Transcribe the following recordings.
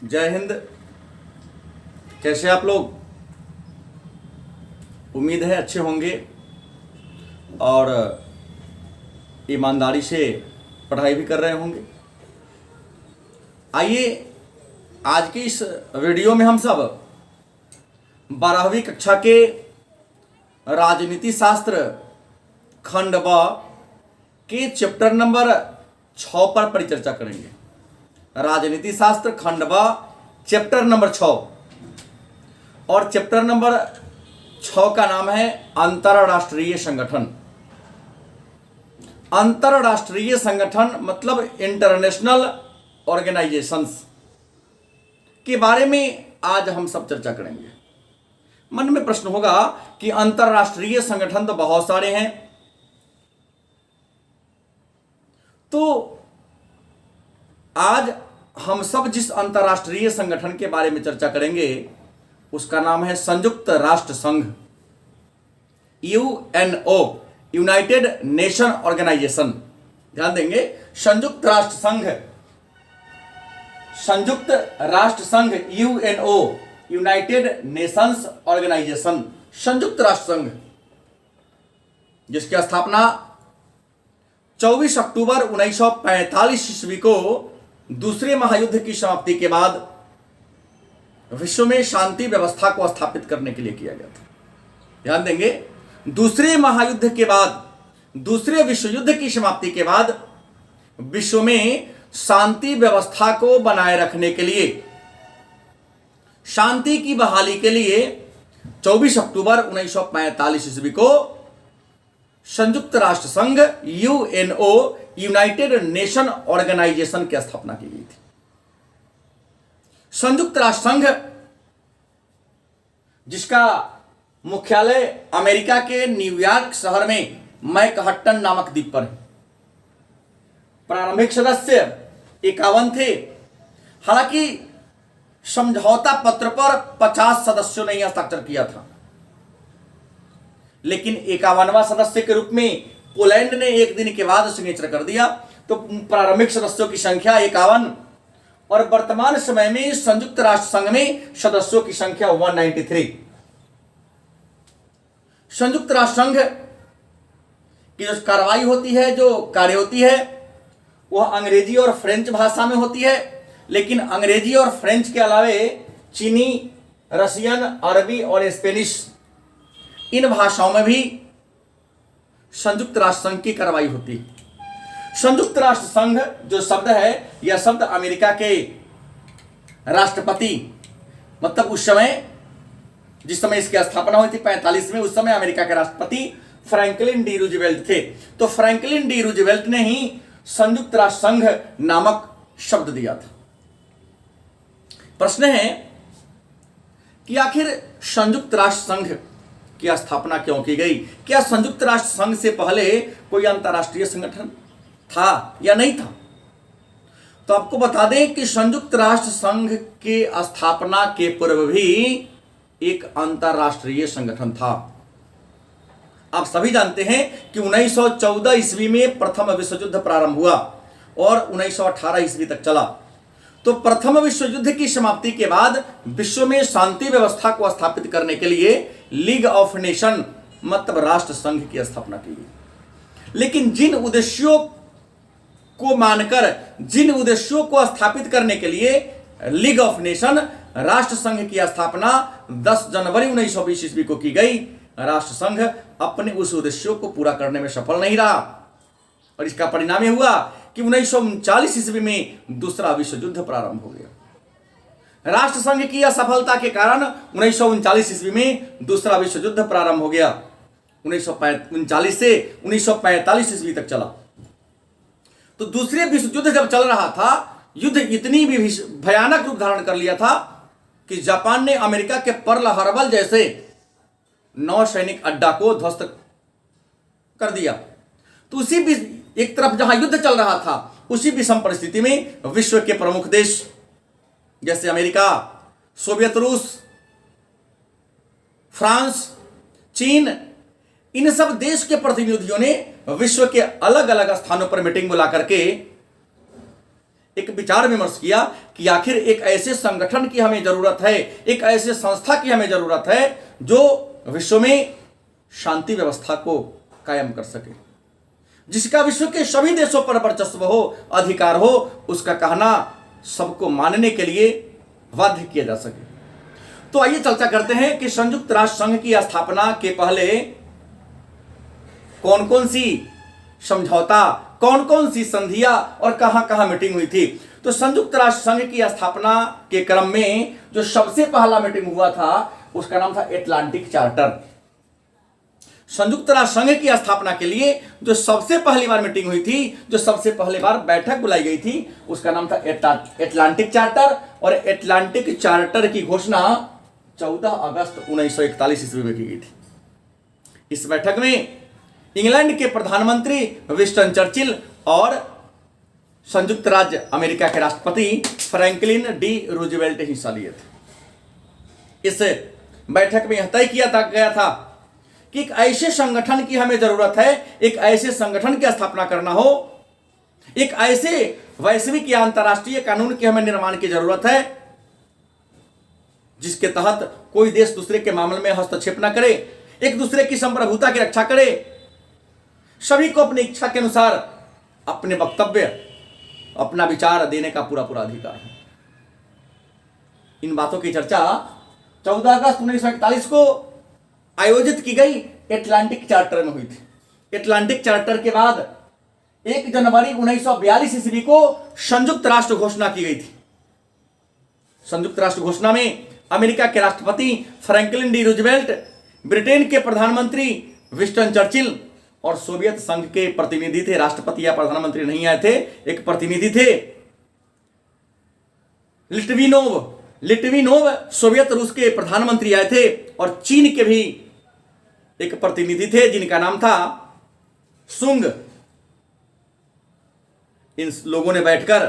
जय हिंद। कैसे आप लोग? उम्मीद है अच्छे होंगे और ईमानदारी से पढ़ाई भी कर रहे होंगे। आइए आज की इस वीडियो में हम सब 12वीं कक्षा के राजनीति शास्त्र खंड ब के चैप्टर नंबर 6 पर परिचर्चा करेंगे। राजनीति शास्त्र खंड ब चैप्टर नंबर 6 और चैप्टर नंबर 6 का नाम है अंतरराष्ट्रीय संगठन। अंतरराष्ट्रीय संगठन मतलब इंटरनेशनल ऑर्गेनाइजेशंस के बारे में आज हम सब चर्चा करेंगे। मन में प्रश्न होगा कि अंतरराष्ट्रीय संगठन तो बहुत सारे हैं, तो आज हम सब जिस अंतरराष्ट्रीय संगठन के बारे में चर्चा करेंगे उसका नाम है संयुक्त राष्ट्र संघ, यूएनओ, यूनाइटेड नेशन ऑर्गेनाइजेशन। ध्यान देंगे, संयुक्त राष्ट्र संघ, संयुक्त राष्ट्र संघ, यूएनओ, यूनाइटेड नेशंस ऑर्गेनाइजेशन, संयुक्त राष्ट्र संघ, जिसकी स्थापना 24 अक्टूबर 1945 ईस्वी को दूसरे महायुद्ध की समाप्ति के बाद विश्व में शांति व्यवस्था को स्थापित करने के लिए किया गया था। ध्यान देंगे, दूसरे महायुद्ध के बाद, दूसरे विश्व युद्ध की समाप्ति के बाद विश्व में शांति व्यवस्था को बनाए रखने के लिए, शांति की बहाली के लिए 24 अक्टूबर 1945 ईस्वी को संयुक्त राष्ट्र संघ, यूएनओ, यूनाइटेड नेशन ऑर्गेनाइजेशन की स्थापना की गई थी। संयुक्त राष्ट्र संघ, जिसका मुख्यालय अमेरिका के न्यूयॉर्क शहर में मैनहट्टन नामक द्वीप पर है। प्रारंभिक सदस्य 51 थे। हालांकि समझौता पत्र पर 50 सदस्यों ने हस्ताक्षर किया था, लेकिन 51वां सदस्य के रूप में पोलैंड ने एक दिन के बाद सिग्नेचर कर दिया। तो प्रारंभिक सदस्यों की संख्या 51 और वर्तमान समय में संयुक्त राष्ट्र संघ में सदस्यों की संख्या 193। संयुक्त राष्ट्र संघ की जो कार्रवाई होती है, जो कार्य होती है, वह अंग्रेजी और फ्रेंच भाषा में होती है। लेकिन अंग्रेजी और फ्रेंच के अलावे चीनी, रशियन, अरबी और स्पेनिश, इन भाषाओं में भी संयुक्त राष्ट्र संघ की कार्रवाई होती है। संयुक्त राष्ट्र संघ जो शब्द है, यह शब्द अमेरिका के राष्ट्रपति, मतलब उस समय जिस समय इसकी स्थापना हुई थी 45 में, उस समय अमेरिका के राष्ट्रपति फ्रैंकलिन डी रूजवेल्ट थे। तो फ्रैंकलिन डी रूजवेल्ट ने ही संयुक्त राष्ट्र संघ नामक शब्द दिया था। प्रश्न है कि आखिर संयुक्त राष्ट्र संघ की स्थापना क्यों की गई? क्या संयुक्त राष्ट्र संघ से पहले कोई अंतरराष्ट्रीय संगठन था या नहीं था? तो आपको बता दें कि संयुक्त राष्ट्र संघ के स्थापना के पूर्व भी एक अंतरराष्ट्रीय संगठन था। आप सभी जानते हैं कि 1914 ईस्वी में प्रथम विश्व युद्ध प्रारंभ हुआ और 1918 ईस्वी तक चला। तो प्रथम विश्व युद्ध की समाप्ति के बाद विश्व में शांति व्यवस्था को स्थापित करने के लिए लीग ऑफ नेशन मतलब राष्ट्र संघ की स्थापना की गई। लेकिन जिन उद्देश्यों को मानकर, जिन उद्देश्यों को स्थापित करने के लिए लीग ऑफ नेशन राष्ट्र संघ की स्थापना 10 जनवरी 1920 ईस्वी को की गई, राष्ट्र संघ अपने उस उद्देश्यों को पूरा करने में सफल नहीं रहा और इसका परिणाम यह हुआ कि 1939 ईस्वी में दूसरा विश्व युद्ध प्रारंभ हो गया। राष्ट्र संघ की असफलता के कारण 1939 ईस्वी में दूसरा विश्व युद्ध प्रारंभ हो गया। 1939 से 1945 ईस्वी तक चला। तो दूसरे विश्व युद्ध जब चल रहा था, युद्ध इतनी भी भयानक रूप धारण कर लिया था कि जापान ने अमेरिका के पर्ल हार्बर जैसे नौसैनिक अड्डा को ध्वस्त कर दिया। तो उसी एक तरफ जहां युद्ध चल रहा था, उसी विषम परिस्थिति में विश्व के प्रमुख देश जैसे अमेरिका, सोवियत रूस, फ्रांस, चीन, इन सब देश के प्रतिनिधियों ने विश्व के अलग अलग स्थानों पर मीटिंग बुला करके एक विचार विमर्श किया कि आखिर एक ऐसे संगठन की हमें जरूरत है, एक ऐसे संस्था की हमें जरूरत है जो विश्व में शांति व्यवस्था को कायम कर सके, जिसका विश्व के सभी देशों पर वर्चस्व हो, अधिकार हो, उसका कहना सबको मानने के लिए बाध्य किया जा सके। तो आइए चर्चा करते हैं कि संयुक्त राष्ट्र संघ की स्थापना के पहले कौन कौन सी समझौता, कौन कौन सी संधियां और कहां कहां मीटिंग हुई थी। तो संयुक्त राष्ट्र संघ की स्थापना के क्रम में जो सबसे पहला मीटिंग हुआ था उसका नाम था एटलांटिक चार्टर। संयुक्त राष्ट्र संघ की स्थापना के लिए जो सबसे पहली बार मीटिंग हुई थी, जो सबसे पहली बार बैठक बुलाई गई थी, उसका नाम था एटलांटिक चार्टर। और एटलांटिक चार्टर की घोषणा 14 अगस्त 1941 ईस्वी में की गई थी। इस बैठक में इंग्लैंड के प्रधानमंत्री विंस्टन चर्चिल और संयुक्त राज्य अमेरिका के राष्ट्रपति फ्रैंकलिन डी रूजवेल्ट हिस्सा लिए थे। इस बैठक में यह तय किया गया था कि एक ऐसे संगठन की हमें जरूरत है, एक ऐसे संगठन की स्थापना करना हो, एक ऐसे वैश्विक या अंतर्राष्ट्रीय कानून की हमें निर्माण की जरूरत है जिसके तहत कोई देश दूसरे के मामले में हस्तक्षेप न करे, एक दूसरे की संप्रभुता की रक्षा करे, सभी को अपनी इच्छा के अनुसार अपने वक्तव्य, अपना विचार देने का पूरा पूरा अधिकार है। इन बातों की चर्चा 14 अगस्त 1941 को आयोजित की गई एटलांटिक चार्टर में हुई थी। एटलांटिक चार्टर के बाद 1 जनवरी 1942 ईस्वी को संयुक्त राष्ट्र घोषणा की गई थी। संयुक्त राष्ट्र घोषणा में अमेरिका के राष्ट्रपति फ्रैंकलिन डी रूजवेल्ट, ब्रिटेन के प्रधानमंत्री विंस्टन चर्चिल और सोवियत संघ के प्रतिनिधि थे। राष्ट्रपति या प्रधानमंत्री नहीं आए थे, एक प्रतिनिधि थे, लिटविनोव सोवियत रूस के प्रधानमंत्री आए थे, और चीन के भी एक प्रतिनिधि थे जिनका नाम था सुंग। इन लोगों ने बैठकर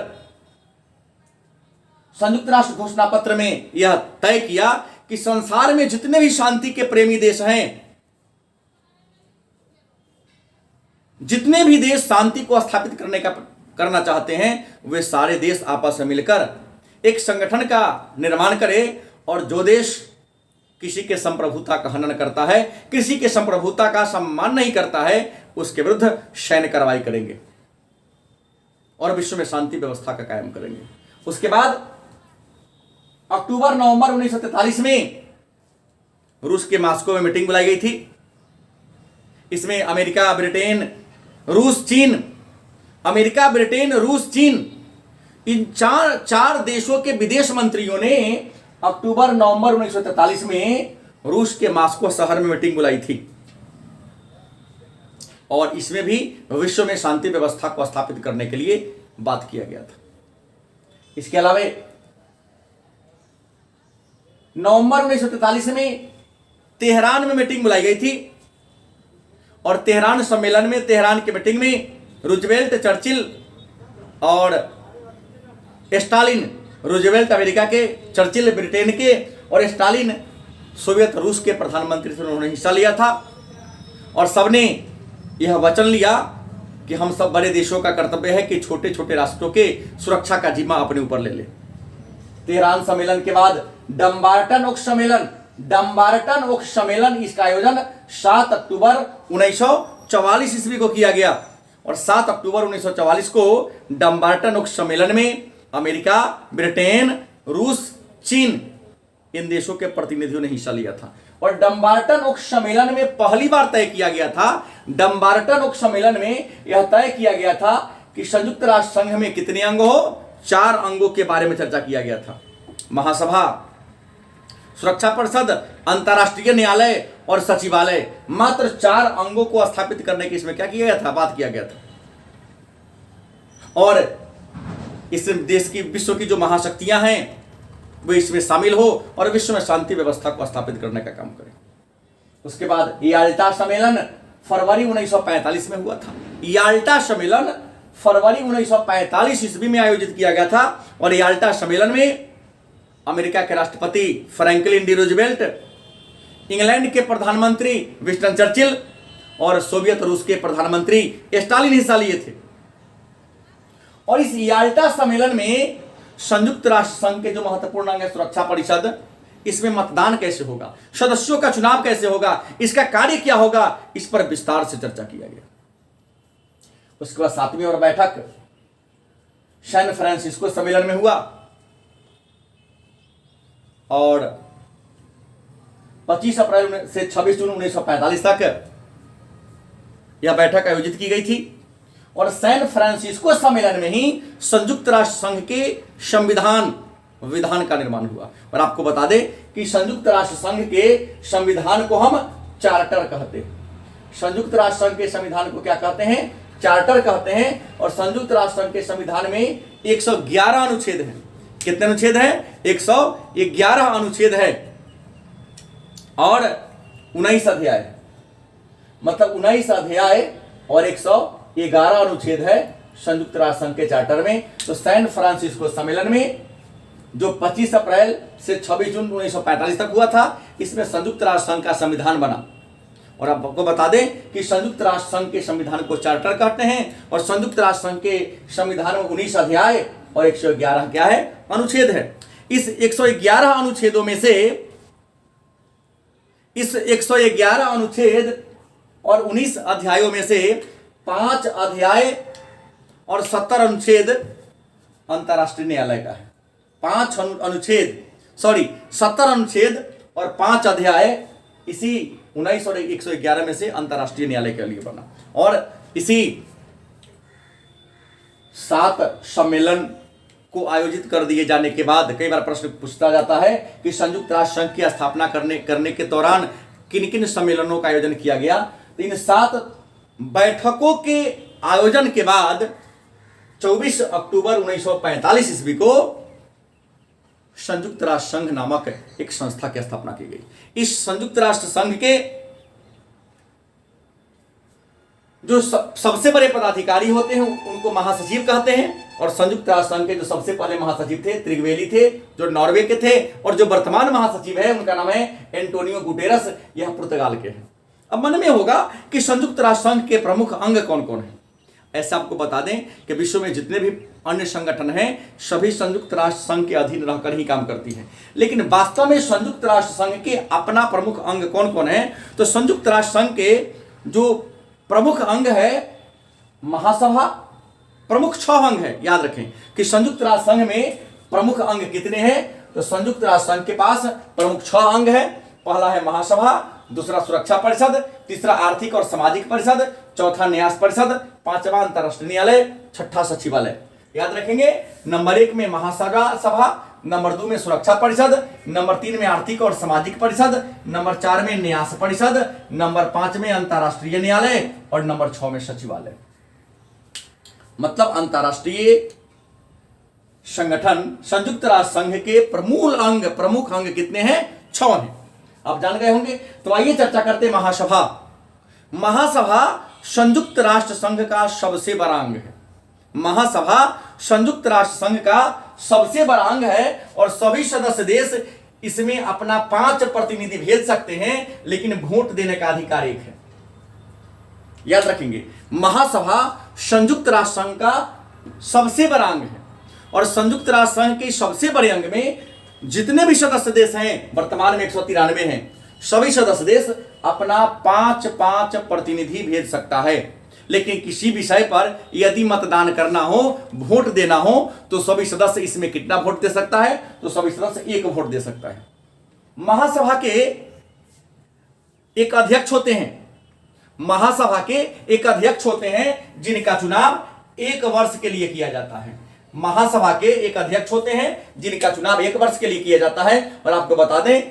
संयुक्त राष्ट्र घोषणा पत्र में यह तय किया कि संसार में जितने भी शांति के प्रेमी देश हैं, जितने भी देश शांति को स्थापित करना चाहते हैं, वे सारे देश आपस में मिलकर एक संगठन का निर्माण करें, और जो देश किसी के संप्रभुता का हनन करता है, किसी के संप्रभुता का सम्मान नहीं करता है, उसके विरुद्ध सैन्य कार्रवाई करेंगे और विश्व में शांति व्यवस्था का कायम करेंगे। उसके बाद अक्टूबर नवंबर 1943 में रूस के मॉस्को में मीटिंग बुलाई गई थी। इसमें अमेरिका, ब्रिटेन, रूस, चीन, अमेरिका, ब्रिटेन, रूस, चीन, इन चार देशों के विदेश मंत्रियों ने अक्टूबर नवंबर 1943 में रूस के मॉस्को शहर में मीटिंग बुलाई थी, और इसमें भी विश्व में शांति व्यवस्था को स्थापित करने के लिए बात किया गया था। इसके अलावा नवंबर 1943 में तेहरान में मीटिंग बुलाई गई थी, और तेहरान सम्मेलन में, तेहरान की मीटिंग में रूजवेल्ट, चर्चिल और स्टालिन, रूजवेल्ट अमेरिका के, चर्चिल ब्रिटेन के और स्टालिन सोवियत रूस के प्रधानमंत्री थे, उन्होंने हिस्सा लिया था। और सबने यह वचन लिया कि हम सब बड़े देशों का कर्तव्य है कि छोटे छोटे राष्ट्रों के सुरक्षा का जिम्मा अपने ऊपर ले ले। तेहरान सम्मेलन के बाद डम्बार्टन ओक्स सम्मेलन, इसका आयोजन 7 अक्टूबर 1944 ईस्वी को किया गया, और 7 अक्टूबर 1944 को डम्बार्टन ओक्स सम्मेलन में अमेरिका, ब्रिटेन, रूस, चीन, इन देशों के प्रतिनिधियों ने हिस्सा लिया था। और डम्बार्टन ओक्स सम्मेलन में पहली बार तय किया गया था, डम्बार्टन ओक्स सम्मेलन में यह तय किया गया था कि संयुक्त राष्ट्र संघ में कितने अंग हो, 4 अंगों के बारे में चर्चा किया गया था। महासभा, सुरक्षा परिषद, अंतर्राष्ट्रीय न्यायालय और सचिवालय, मात्र 4 अंगों को स्थापित करने की इसमें क्या किया गया था, बात किया गया था। और इस देश की, विश्व की जो महाशक्तियां हैं वे इसमें शामिल हो और विश्व में शांति व्यवस्था को स्थापित करने का काम करें। उसके बाद याल्टा सम्मेलन फरवरी 1945 में हुआ था। याल्टा सम्मेलन फरवरी 1945 ईस्वी में आयोजित किया गया था, और याल्टा सम्मेलन में अमेरिका के राष्ट्रपति फ्रैंकलिन डी रूजवेल्ट, इंग्लैंड के प्रधानमंत्री विंस्टन चर्चिल और सोवियत रूस के प्रधानमंत्री स्टालिन हिस्सा लिए थे। और इस याल्टा सम्मेलन में संयुक्त राष्ट्र संघ के जो महत्वपूर्ण अंग है सुरक्षा परिषद, इसमें मतदान कैसे होगा, सदस्यों का चुनाव कैसे होगा, इसका कार्य क्या होगा, इस पर विस्तार से चर्चा किया गया। उसके बाद 7वीं और बैठक सैन फ्रांसिस्को सम्मेलन में हुआ और 25 अप्रैल से 26 जून 1945 तक यह बैठक आयोजित की गई थी। और सैन फ्रांसिस्को सम्मेलन में ही संयुक्त राष्ट्र संघ के संविधान विधान का निर्माण हुआ। और आपको बता दें कि संयुक्त राष्ट्र संघ के संविधान को हम चार्टर कहते हैं। संयुक्त राष्ट्र संघ के संविधान को क्या कहते हैं, चार्टर कहते हैं। और संयुक्त राष्ट्र संघ के संविधान में 111 अनुच्छेद हैं। कितने अनुच्छेद हैं? 111 अनुच्छेद है और 19 अध्याय, मतलब 19 अध्याय और 111 अनुच्छेद है संयुक्त राष्ट्र संघ के चार्टर में। तो सैन फ्रांसिस्को सम्मेलन में जो 25 अप्रैल से 26 जून 1945 तक हुआ था, इसमें संयुक्त राष्ट्र संघ का संविधान बना। और आपको बता दें कि संयुक्त राष्ट्र संघ के संविधान को चार्टर कहते हैं और संयुक्त राष्ट्र संघ के संविधान में 19 अध्याय और 111 क्या है, अनुच्छेद है। इस 111 अनुच्छेदों में से, इस 111 अनुच्छेद और 19 अध्यायों में से 5 अध्याय और 70 अनुच्छेद अंतर्राष्ट्रीय न्यायालय का है। 70 अनुच्छेद और 5 अध्याय इसी 19 और 111 में से अंतर्राष्ट्रीय न्यायालय के लिए बना। और इसी 7 सम्मेलन को आयोजित कर दिए जाने के बाद कई बार प्रश्न पूछा जाता है कि संयुक्त राष्ट्र संघ की स्थापना करने के दौरान किन किन सम्मेलनों का आयोजन किया गया। तो इन 7 बैठकों के आयोजन के बाद 24 अक्टूबर 1945 ईस्वी को संयुक्त राष्ट्र संघ नामक एक संस्था की स्थापना की गई। इस संयुक्त राष्ट्र संघ के जो सबसे बड़े पदाधिकारी होते हैं उनको महासचिव कहते हैं। और संयुक्त राष्ट्र संघ के जो सबसे पहले महासचिव थे त्रिगवेली थे, जो नॉर्वे के थे। और जो वर्तमान महासचिव है उनका नाम है एंटोनियो गुटेरस, यह पुर्तगाल के हैं। अब मन में होगा कि संयुक्त राष्ट्र संघ के प्रमुख अंग कौन कौन है। ऐसा आपको बता दें कि विश्व में जितने भी अन्य संगठन हैं सभी संयुक्त राष्ट्र संघ के अधीन रहकर ही काम करती हैं। लेकिन वास्तव में संयुक्त राष्ट्र संघ के अपना प्रमुख अंग कौन कौन है, तो संयुक्त राष्ट्र संघ के जो प्रमुख अंग है महासभा, प्रमुख 6 अंग है। याद रखें कि संयुक्त राष्ट्र संघ में प्रमुख अंग कितने हैं, तो संयुक्त राष्ट्र संघ के पास प्रमुख 6 अंग है। पहला है महासभा, दूसरा सुरक्षा परिषद, तीसरा आर्थिक और सामाजिक परिषद, चौथा न्यास परिषद, पांचवा अंतरराष्ट्रीय न्यायालय, छठा सचिवालय। याद रखेंगे, नंबर 1 में महासभा, नंबर 2 में सुरक्षा परिषद, नंबर 3 में आर्थिक और सामाजिक परिषद, नंबर 4 में न्यास परिषद, नंबर 5 में अंतरराष्ट्रीय न्यायालय और नंबर 6 में सचिवालय। मतलब अंतरराष्ट्रीय संगठन संयुक्त राष्ट्र संघ के प्रमुख अंग कितने हैं? 6 हैं। आप जान गए होंगे। तो आइए चर्चा करते हैं महासभा। महासभा संयुक्त राष्ट्र संघ का सबसे बड़ा अंग है। महासभा संयुक्त राष्ट्र संघ का सबसे बड़ा अंग है और सभी सदस्य देश इसमें अपना 5 प्रतिनिधि भेज सकते हैं, लेकिन वोट देने का अधिकार एक है। याद रखेंगे, महासभा संयुक्त राष्ट्र संघ का सबसे बड़ा अंग है और संयुक्त राष्ट्र संघ के सबसे बड़े अंग में जितने भी सदस्य देश हैं, वर्तमान में 193 हैं, सभी सदस्य देश अपना 5 प्रतिनिधि भेज सकता है। लेकिन किसी विषय पर यदि मतदान करना हो, वोट देना हो, तो सभी सदस्य इसमें कितना वोट दे सकता है, तो सभी सदस्य 1 वोट दे सकता है। महासभा के एक अध्यक्ष होते हैं। महासभा के एक अध्यक्ष होते हैं जिनका चुनाव 1 वर्ष के लिए किया जाता है। महासभा के एक अध्यक्ष होते हैं जिनका चुनाव 1 वर्ष के लिए किया जाता है। और आपको बता दें,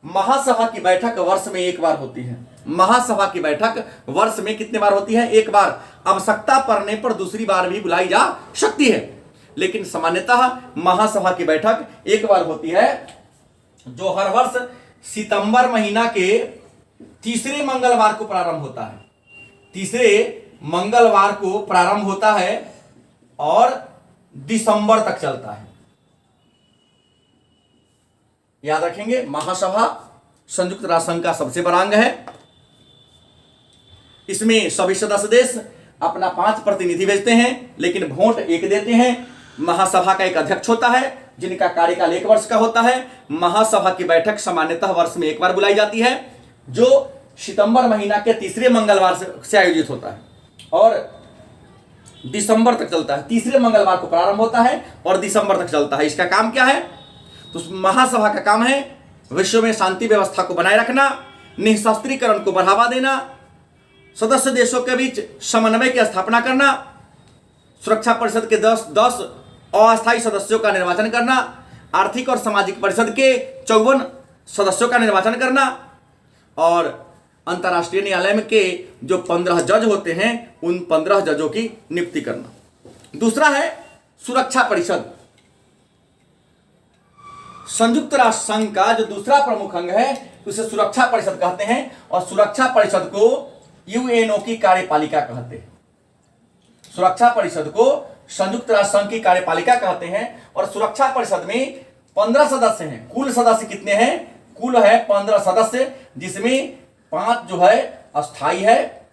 महासभा की बैठक वर्ष में 1 बार होती है। महासभा की बैठक वर्ष में कितने बार होती है? 1 बार। आवश्यकता पड़ने पर दूसरी बार भी बुलाई जा सकती है, लेकिन सामान्यतः महासभा की बैठक 1 बार होती है, जो हर वर्ष सितंबर महीना के तीसरे मंगलवार को प्रारंभ होता है। तीसरे मंगलवार को प्रारंभ होता है और दिसंबर तक चलता है। याद रखेंगे, महासभा संयुक्त राष्ट्र संघ का सबसे बड़ा अंग है। इसमें सभी सदस्य देश अपना 5 प्रतिनिधि भेजते हैं, लेकिन वोट एक देते हैं। महासभा का एक अध्यक्ष होता है जिनका कार्यकाल 1 वर्ष का होता है। महासभा की बैठक सामान्यतः वर्ष में 1 बार बुलाई जाती है, जो सितंबर महीना के तीसरे मंगलवार से आयोजित होता है और दिसंबर तक चलता है। तीसरे मंगलवार को प्रारंभ होता है और दिसंबर तक चलता है। इसका काम क्या है? तो महासभा का काम है विश्व में शांति व्यवस्था को बनाए रखना, निशस्त्रीकरण को बढ़ावा देना, सदस्य देशों के बीच समन्वय की स्थापना करना, सुरक्षा परिषद के 10 अस्थायी सदस्यों का निर्वाचन करना, आर्थिक और सामाजिक परिषद के 54 सदस्यों का निर्वाचन करना और अंतर्राष्ट्रीय न्यायालय में के जो 15 जज होते हैं उन 15 जजों की नियुक्ति करना। दूसरा है सुरक्षा परिषद। संयुक्त राष्ट्र संघ का जो दूसरा प्रमुख अंग है उसे सुरक्षा परिषद कहते हैं और सुरक्षा परिषद को यूएनओ की कार्यपालिका कहते हैं। सुरक्षा परिषद को संयुक्त राष्ट्र संघ की कार्यपालिका कहते हैं और सुरक्षा परिषद में 15 सदस्य हैं। कुल सदस्य कितने हैं? कुल है 15 सदस्य, जिसमें 5 जो है अस्थाई है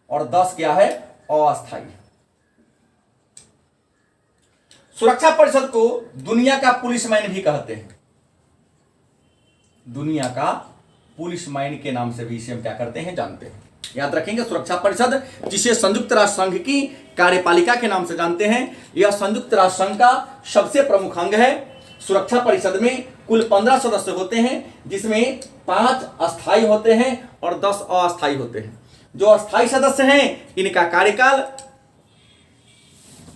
और 10 क्या है? अस्थाई। सुरक्षा परिषद को दुनिया का पुलिसमैन भी कहते हैं। दुनिया का पुलिसमैन के नाम से भी इसे हम क्या करते हैं? जानते हैं। याद रखेंगे, सुरक्षा परिषद जिसे संयुक्त राष्ट्र संघ की कार्यपालिका के नाम से जानते हैं, यह संयुक्त राष्ट्र संघ का सबसे प्रमुख अंग है। सुरक्षा परिषद में कुल 15 सदस्य होते हैं, जिसमें 5 अस्थाई होते हैं और 10 अस्थाई होते हैं। जो अस्थाई सदस्य हैं इनका कार्यकाल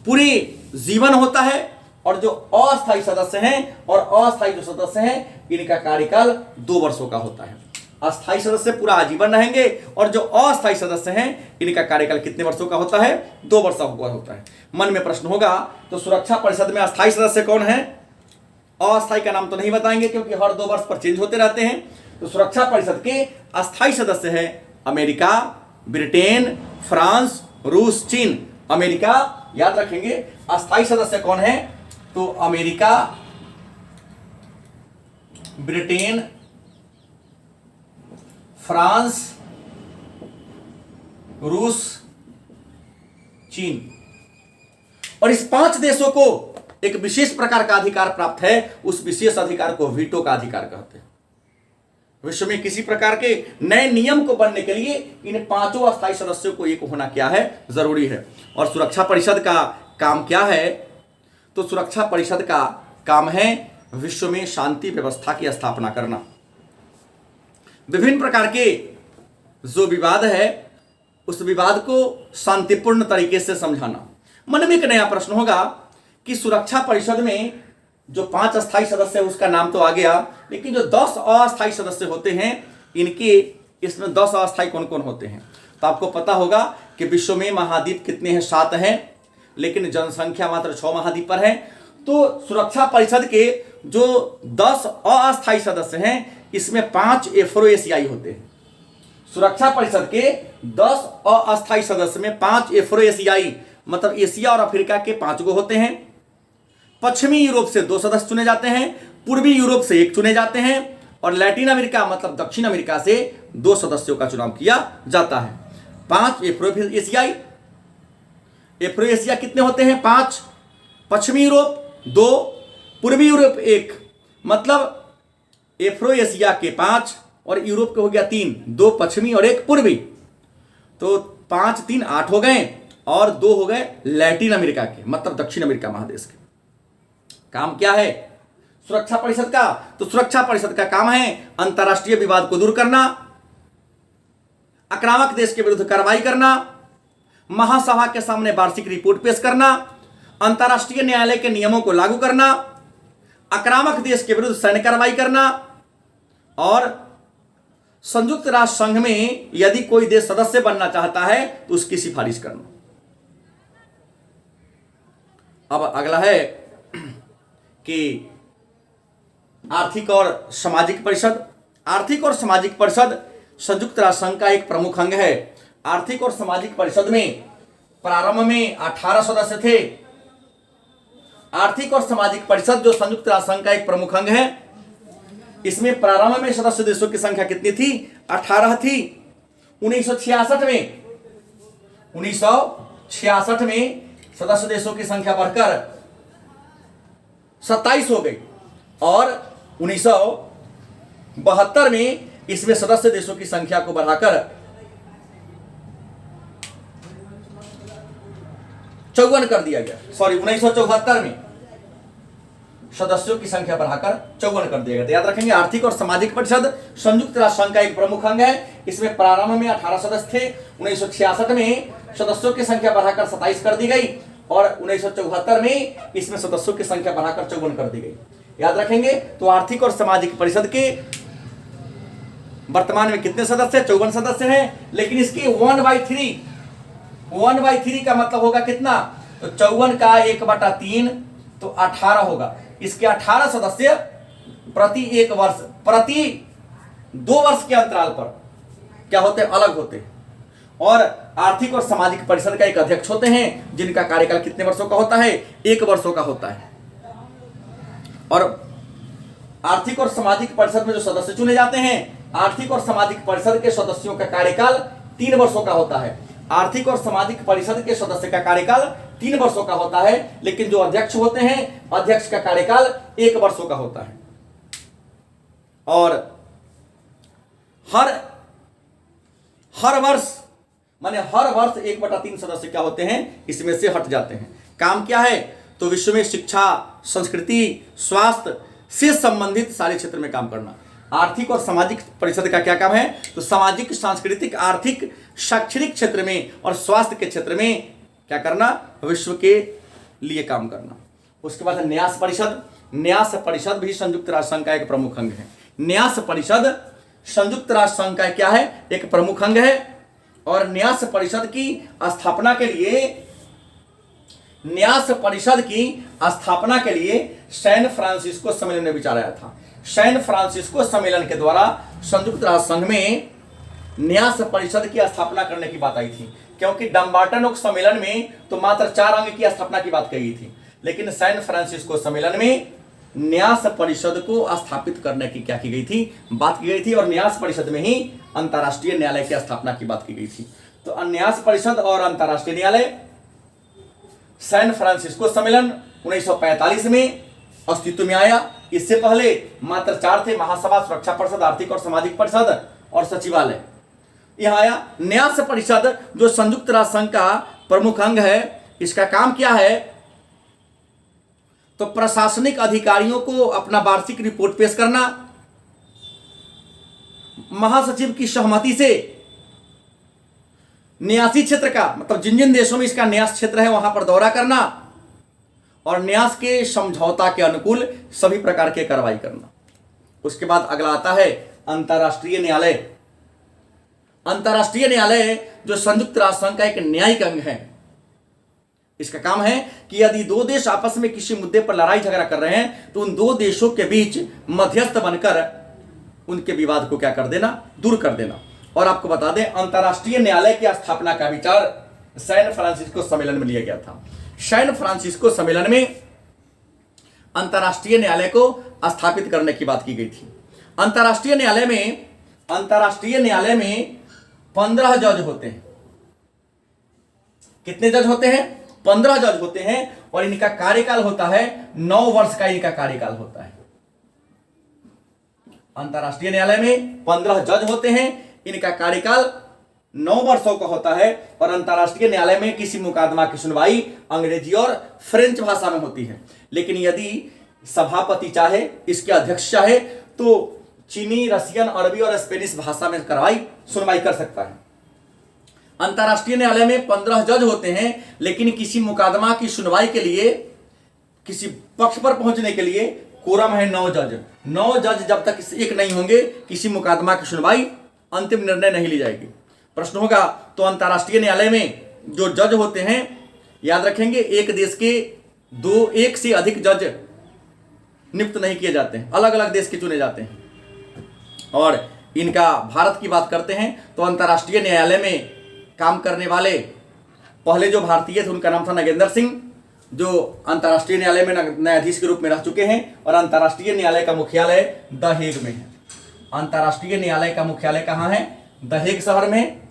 पूरी जीवन होता है और जो अस्थाई सदस्य हैं और अस्थाई जो सदस्य हैं इनका कार्यकाल 2 वर्षों का होता है। अस्थाई सदस्य पूरा आजीवन रहेंगे और जो अस्थाई सदस्य हैं इनका कार्यकाल कितने वर्षों का होता है? 2 वर्षों का होता है। मन में प्रश्न होगा तो सुरक्षा परिषद में अस्थाई सदस्य कौन है? अस्थाई का नाम तो नहीं बताएंगे क्योंकि हर 2 वर्ष पर चेंज होते रहते हैं। तो सुरक्षा परिषद के अस्थाई सदस्य हैं अमेरिका, ब्रिटेन, फ्रांस, रूस, चीन। अमेरिका याद रखेंगे, अस्थाई सदस्य कौन है? तो अमेरिका, ब्रिटेन, फ्रांस, रूस, चीन। और इस 5 देशों को एक विशेष प्रकार का अधिकार प्राप्त है। उस विशेष अधिकार को वीटो का अधिकार कहते हैं। विश्व में किसी प्रकार के नए नियम को बनने के लिए इन 5 अस्थायी सदस्यों को एक होना क्या है? जरूरी है। और सुरक्षा परिषद का काम क्या है? तो सुरक्षा परिषद का काम है विश्व में शांति व्यवस्था की स्थापना करना। विभिन्न प्रकार के जो विवाद है उस विवाद को शांतिपूर्ण तरीके से समझाना। मन में एक नया प्रश्न होगा कि सुरक्षा परिषद में जो 5 अस्थायी सदस्य है उसका नाम तो आ गया, लेकिन जो 10 अस्थायी सदस्य होते हैं इनके इसमें 10 अस्थायी कौन कौन होते हैं? तो आपको पता होगा कि विश्व में महाद्वीप कितने हैं? 7 हैं, लेकिन जनसंख्या मात्र 6 महाद्वीप पर है। तो सुरक्षा परिषद के जो 10 अस्थायी सदस्य हैं इसमें 5 एफ्रो एशियाई होते हैं। सुरक्षा परिषद के 10 अस्थायी सदस्य में 5 एफ्रो एशियाई मतलब एशिया और अफ्रीका के 5 गो होते हैं। पश्चिमी यूरोप से 2 सदस्य चुने जाते हैं, पूर्वी यूरोप से 1 चुने जाते हैं और लैटिन अमेरिका मतलब दक्षिण अमेरिका से 2 सदस्यों का चुनाव किया जाता है। 5 एफ्रो एशियाई। एफ्रो एशिया कितने होते हैं? 5। पश्चिमी यूरोप 2, पूर्वी यूरोप 1, मतलब एफ्रो एशिया के 5 और यूरोप के हो गया 3, 2 पश्चिमी और 1 पूर्वी। तो 5 3 8 हो गए और 2 हो गए लैटिन अमेरिका के मतलब दक्षिण अमेरिका महादेश के। काम क्या है सुरक्षा परिषद का? तो सुरक्षा परिषद का काम है अंतर्राष्ट्रीय विवाद को दूर करना, आक्रामक देश के विरुद्ध कार्रवाई करना, महासभा के सामने वार्षिक रिपोर्ट पेश करना, अंतर्राष्ट्रीय न्यायालय के नियमों को लागू करना, आक्रामक देश के विरुद्ध सैन्य कार्रवाई करना और संयुक्त राष्ट्र संघ में यदि कोई देश सदस्य बनना चाहता है तो उसकी सिफारिश करना। अब अगला है कि आर्थिक और सामाजिक परिषद। आर्थिक और सामाजिक परिषद संयुक्त राष्ट्र संघ का एक प्रमुख अंग है। आर्थिक और सामाजिक परिषद में प्रारंभ में 18 सदस्य थे। आर्थिक और सामाजिक परिषद जो संयुक्त राष्ट्र संघ का एक प्रमुख अंग है, इसमें प्रारंभ में सदस्य देशों की संख्या कितनी थी? 18 थी। 1966 में 1966 में सदस्य देशों की संख्या बढ़कर 27 हो गई और 1972 में इसमें सदस्य देशों की संख्या को बढ़ाकर 54 कर दिया गया। 1974 में सदस्यों की संख्या बढ़ाकर 54 कर दिया गया। तो याद रखेंगे, आर्थिक और सामाजिक परिषद संयुक्त राष्ट्र संघ का एक प्रमुख अंग है। इसमें प्रारंभ में 18 सदस्य थे। 1966 में सदस्यों की संख्या बढ़ाकर 27 कर दी गई और 1974 में इसमें सदस्यों की संख्या बढ़ाकर 54 कर दी गई। याद रखेंगे, तो आर्थिक और सामाजिक परिषद के वर्तमान में कितने सदस्य? 54 सदस्य हैं। लेकिन इसके 1/3 का मतलब होगा कितना? तो 54 का 1/3 तो 18 होगा। इसके 18 सदस्य प्रति 1 वर्ष, प्रति 2 वर्ष के अंतराल पर क्या होते हैं? अलग होते हैं। और आर्थिक और सामाजिक परिषद का एक अध्यक्ष होते हैं जिनका कार्यकाल कितने वर्षों का होता है? 1 वर्षों का होता है। और आर्थिक और सामाजिक परिषद में जो सदस्य चुने जाते हैं, आर्थिक और सामाजिक परिषद के सदस्यों का कार्यकाल 3 वर्षों का होता है। आर्थिक और सामाजिक परिषद के सदस्य का कार्यकाल 3 वर्षों का होता है, लेकिन जो अध्यक्ष होते हैं, अध्यक्ष का कार्यकाल 1 वर्षों का होता है। और हर वर्ष माने हर वर्ष 1/3 सदस्य क्या होते हैं? इसमें से हट जाते हैं। काम क्या है? तो विश्व में शिक्षा, संस्कृति, स्वास्थ्य से संबंधित सारे क्षेत्र में काम करना। आर्थिक और सामाजिक परिषद का क्या काम है? तो सामाजिक, सांस्कृतिक, आर्थिक, शैक्षणिक क्षेत्र में और स्वास्थ्य के क्षेत्र में क्या करना? विश्व के लिए काम करना। उसके बाद न्यास परिषद। न्यास परिषद भी संयुक्त राष्ट्र संघ का एक प्रमुख अंग है। न्यास परिषद संयुक्त राष्ट्र संघ का क्या है? एक प्रमुख अंग है। और न्यास परिषद की स्थापना के लिए सैन फ्रांसिस्को सम्मेलन ने विचार आया था। सैन फ्रांसिस्को सम्मेलन के द्वारा संयुक्त राष्ट्र संघ में न्यास परिषद की स्थापना करने की बात आई थी, क्योंकि डम्बार्टन ओक सम्मेलन में तो मात्र 4 अंग की स्थापना की बात कही थी, लेकिन सैन फ्रांसिस्को सम्मेलन में न्यास परिषद को स्थापित करने की क्या की गई थी? बात की गई थी। और न्यास परिषद में ही अंतर्राष्ट्रीय न्यायालय की स्थापना की बात की गई थी। तो न्यास परिषद और अंतर्राष्ट्रीय न्यायालय सैन फ्रांसिस्को सम्मेलन 1945 में अस्तित्व में आया। इससे पहले मात्र 4 थे: महासभा, सुरक्षा परिषद, आर्थिक और सामाजिक परिषद और सचिवालय। यह आया न्यास परिषद जो संयुक्त राष्ट्र संघ का प्रमुख अंग है। इसका काम क्या है? तो प्रशासनिक अधिकारियों को अपना वार्षिक रिपोर्ट पेश करना, महासचिव की सहमति से न्यासी क्षेत्र का, मतलब जिन जिन देशों में इसका न्यास क्षेत्र है वहां पर दौरा करना और न्यास के समझौता के अनुकूल सभी प्रकार की कार्रवाई करना। उसके बाद अगला आता है अंतर्राष्ट्रीय न्यायालय। अंतर्राष्ट्रीय न्यायालय जो संयुक्त राष्ट्र संघ का एक न्यायिक अंग है। इसका काम है कि यदि 2 देश आपस में किसी मुद्दे पर लड़ाई झगड़ा कर रहे हैं तो उन 2 देशों के बीच मध्यस्थ बनकर उनके विवाद को क्या कर देना? दूर कर देना। और आपको बता दें, अंतर्राष्ट्रीय न्यायालय की स्थापना का विचार सैन फ्रांसिस्को सम्मेलन में लिया गया था। सैन फ्रांसिस्को सम्मेलन में अंतर्राष्ट्रीय न्यायालय को स्थापित करने की बात की गई थी। अंतर्राष्ट्रीय न्यायालय में 15 जज होते हैं। कितने जज होते हैं? 15 जज होते हैं। और इनका कार्यकाल होता है 9 वर्ष का। इनका कार्यकाल होता है। अंतर्राष्ट्रीय न्यायालय में 15 जज होते हैं। इनका कार्यकाल 9 वर्षों का होता है। और अंतर्राष्ट्रीय न्यायालय में किसी मुकदमा की सुनवाई अंग्रेजी और फ्रेंच भाषा में होती है, लेकिन यदि सभापति चाहे, इसके अध्यक्ष चाहे तो चीनी, रशियन, अरबी और स्पेनिश भाषा में सुनवाई कर सकता है। अंतर्राष्ट्रीय न्यायालय में 15 जज होते हैं, लेकिन किसी मुकदमा की सुनवाई के लिए, किसी पक्ष पर पहुंचने के लिए कोरम है 9 जज। 9 जज जब तक एक नहीं होंगे किसी मुकदमा की सुनवाई, अंतिम निर्णय नहीं ली जाएगी। प्रश्न होगा तो अंतर्राष्ट्रीय न्यायालय में जो जज होते हैं, याद रखेंगे, एक देश के 1 से अधिक जज नियुक्त नहीं किए जाते हैं, अलग अलग देश के चुने जाते हैं। और इनका भारत की बात करते हैं तो अंतर्राष्ट्रीय न्यायालय में काम करने वाले पहले जो भारतीय थे उनका नाम था नगेंद्र सिंह, जो अंतर्राष्ट्रीय न्यायालय में न्यायाधीश के रूप में रह चुके हैं। और अंतर्राष्ट्रीय न्यायालय का मुख्यालय द हेग में है। अंतर्राष्ट्रीय न्यायालय का मुख्यालय कहाँ है? द हेग शहर में।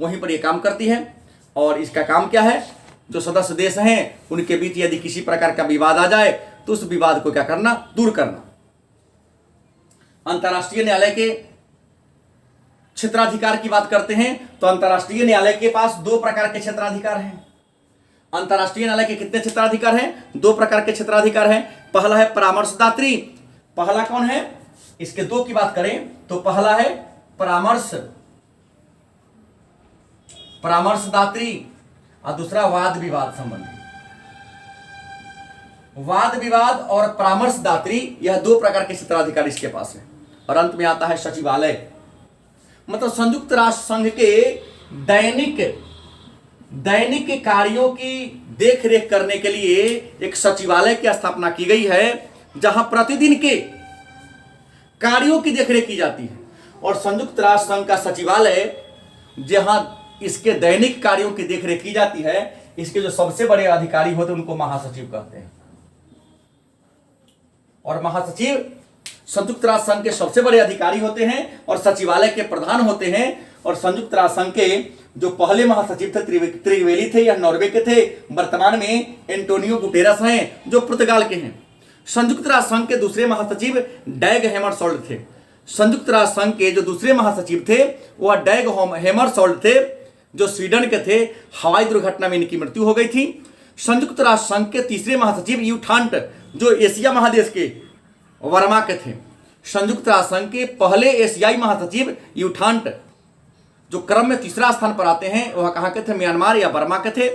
वहीं पर ये काम करती है। और इसका काम क्या है, जो सदस्य देश हैं उनके बीच यदि किसी प्रकार का विवाद आ जाए तो उस विवाद को क्या करना, दूर करना। अंतर्राष्ट्रीय न्यायालय के क्षेत्राधिकार की बात करते हैं तो अंतर्राष्ट्रीय न्यायालय के पास 2 प्रकार के क्षेत्राधिकार हैं। अंतर्राष्ट्रीय न्यायालय के कितने क्षेत्राधिकार हैं, 2 प्रकार के क्षेत्राधिकार हैं। पहला है परामर्शदात्री। पहला कौन है, इसके 2 की बात करें तो पहला है परामर्शदात्री और दूसरा वाद विवाद संबंधी। वाद विवाद और परामर्शदात्री, यह 2 प्रकार के क्षेत्राधिकार इसके पास है। और अंत में आता है सचिवालय, मतलब संयुक्त राष्ट्र संघ के दैनिक कार्यों की देखरेख करने के लिए एक सचिवालय की स्थापना की गई है, जहां प्रतिदिन के कार्यों की देखरेख की जाती है। और संयुक्त राष्ट्र संघ का सचिवालय जहां इसके दैनिक कार्यों की देखरेख की जाती है, इसके जो सबसे बड़े अधिकारी होते हैं उनको महासचिव कहते हैं। और महासचिव संयुक्त राष्ट्र संघ के सबसे बड़े अधिकारी होते हैं और सचिवालय के प्रधान होते हैं। और संयुक्त राष्ट्र संघ के जो पहले महासचिव थे त्रिवेली थे, या नॉर्वे के थे। वर्तमान में एंटोनियो गुटेरस हैं जो पुर्तगाल के हैं। संयुक्त राष्ट्र संघ के दूसरे महासचिव डैग हैमरशोल्ड थे। संयुक्त राष्ट्र संघ के जो दूसरे महासचिव थे वह डैग हैमरशोल्ड थे, जो स्वीडन के थे। हवाई दुर्घटना में इनकी मृत्यु हो गई थी। संयुक्त राष्ट्र संघ के तीसरे महासचिव यूठांट, जो एशिया महादेश के वर्मा के थे। संयुक्त राष्ट्र संघ के पहले एशियाई महासचिव यूठांट, जो क्रम में तीसरा स्थान पर आते हैं, वह कहाँ के थे, म्यांमार या बर्मा के थे।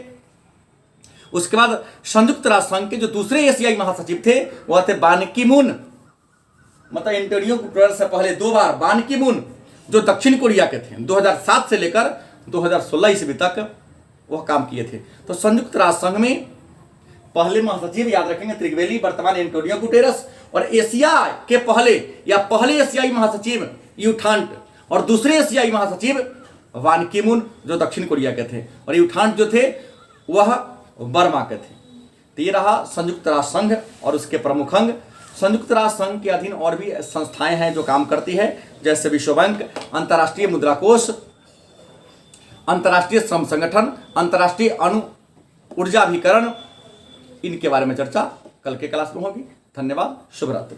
उसके बाद संयुक्त राष्ट्र संघ के जो दूसरे एशियाई महासचिव थे वह थे बान की मून, मतलब एंटोनियो गुटेरस से पहले 2 बार बान की मून, जो दक्षिण कोरिया के थे। 2007 से लेकर 2016 ईस्वी तक वह काम किए थे। तो संयुक्त राष्ट्र संघ में पहले महासचिव याद रखेंगे त्रिवेली, वर्तमान एंटोनियो गुटेरस। और एशिया के पहले एशियाई महासचिव यूठांट और दूसरे एशियाई महासचिव बान की मून, जो दक्षिण कोरिया के थे। और यूठांट जो थे वह बर्मा के थे। तो ये रहा संयुक्त राष्ट्र संघ और उसके प्रमुख अंग। संयुक्त राष्ट्र संघ के अधीन और भी संस्थाएं हैं जो काम करती है, जैसे विश्व बैंक, अंतर्राष्ट्रीय मुद्रा कोष, अंतर्राष्ट्रीय श्रम संगठन, अंतर्राष्ट्रीय अणु ऊर्जा अभिकरण। इनके बारे में चर्चा कल के क्लास में होगी। धन्यवाद, शुभ रात्रि।